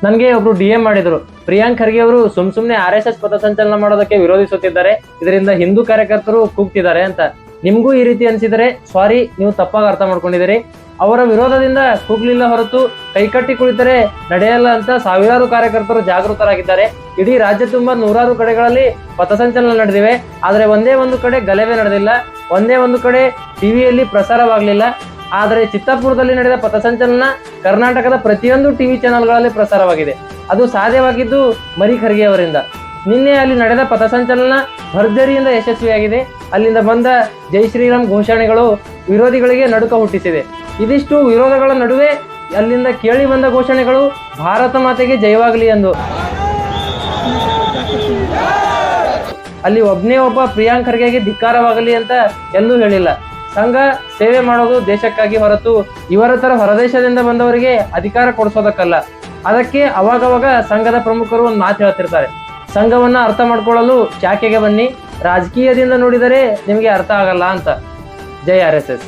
ನನಗೆ ಒಬ್ರು DM ಮಾಡಿದ್ರು, ಪ್ರಿಯಾಂಕ್ ಖರ್ಗೆ ಅವರು ಸುಮ್ನೆ RSS ಪಥಸಂಚಲನ ಮಾಡೋದಕ್ಕೆ ವಿರೋಧಿಸುತ್ತಿದ್ದಾರೆ, ಇದರಿಂದ ಹಿಂದೂ ಕಾರ್ಯಕರ್ತರು ಕೂಗ್ತಿದ್ದಾರೆ ಅಂತ. ನಿಮ್ಗೂ ಈ ರೀತಿ ಅನ್ಸಿದರೆ ಸಾರಿ, ನೀವು ತಪ್ಪಾಗಿ ಅರ್ಥ ಮಾಡ್ಕೊಂಡಿದ್ದೀರಿ. ಅವರ ವಿರೋಧದಿಂದ ಕೂಗ್ಲಿಲ್ಲ ಹೊರತು ಕೈಕಟ್ಟಿ ಕುಳಿತರೆ ನಡೆಯಲ್ಲ ಅಂತ ಸಾವಿರಾರು ಕಾರ್ಯಕರ್ತರು ಜಾಗೃತರಾಗಿದ್ದಾರೆ. ಇಡೀ ರಾಜ್ಯ ತುಂಬಾ ನೂರಾರು ಕಡೆಗಳಲ್ಲಿ ಪಥಸಂಚಲನ ನಡೆದಿವೆ, ಆದರೆ ಒಂದೇ ಒಂದು ಕಡೆ ಗಲಭೆ ನಡೆದಿಲ್ಲ, ಒಂದೇ ಒಂದು ಕಡೆ ಟಿವಿಯಲ್ಲಿ ಪ್ರಸಾರವಾಗಲಿಲ್ಲ. ಆದರೆ ಚಿತ್ತಾಪುರದಲ್ಲಿ ನಡೆದ ಪಥಸಂಚಲನ ಕರ್ನಾಟಕದ ಪ್ರತಿಯೊಂದು ಟಿವಿ ಚಾನೆಲ್ಗಳಲ್ಲಿ ಪ್ರಸಾರವಾಗಿದೆ. ಅದು ಸಾಧ್ಯವಾಗಿದ್ದು ಮರಿ ಖರ್ಗೆ ಅವರಿಂದ. ನಿನ್ನೆ ಅಲ್ಲಿ ನಡೆದ ಪಥಸಂಚಲನ ಭರ್ಜರಿಯಿಂದ ಯಶಸ್ವಿಯಾಗಿದೆ. ಅಲ್ಲಿಂದ ಬಂದ ಜೈ ಶ್ರೀರಾಮ್ ಘೋಷಣೆಗಳು ವಿರೋಧಿಗಳಿಗೆ ನಡುಕ ಹುಟ್ಟಿಸಿದೆ. ಇದಿಷ್ಟು ವಿರೋಧಗಳ ನಡುವೆ ಅಲ್ಲಿಂದ ಕೇಳಿ ಬಂದ ಘೋಷಣೆಗಳು ಭಾರತ ಮಾತೆಗೆ ಜಯವಾಗಲಿ ಎಂದು. ಅಲ್ಲಿ ಒಬ್ಬನೇ ಒಬ್ಬ ಪ್ರಿಯಾಂಕ್ ಖರ್ಗೆಗೆ ಧಿಕ್ಕಾರವಾಗಲಿ ಅಂತ ಎಲ್ಲೂ ಹೇಳಿಲ್ಲ. ಸಂಘ ಸೇವೆ ಮಾಡೋದು ದೇಶಕ್ಕಾಗಿ ಹೊರತು ಇವರ ತರ ಹೊರದೇಶದಿಂದ ಬಂದವರಿಗೆ ಅಧಿಕಾರ ಕೊಡಿಸೋದಕ್ಕಲ್ಲ. ಅದಕ್ಕೆ ಅವಾಗವಾಗ ಸಂಘದ ಪ್ರಮುಖರು ಒಂದು ಮಾತು ಹೇಳ್ತಿರ್ತಾರೆ, ಸಂಘವನ್ನ ಅರ್ಥ ಮಾಡ್ಕೊಳ್ಳಲು ಶಾಖೆಗೆ ಬನ್ನಿ, ರಾಜಕೀಯದಿಂದ ನೋಡಿದರೆ ನಿಮಗೆ ಅರ್ಥ ಆಗಲ್ಲ ಅಂತ. ಜೈ RSS.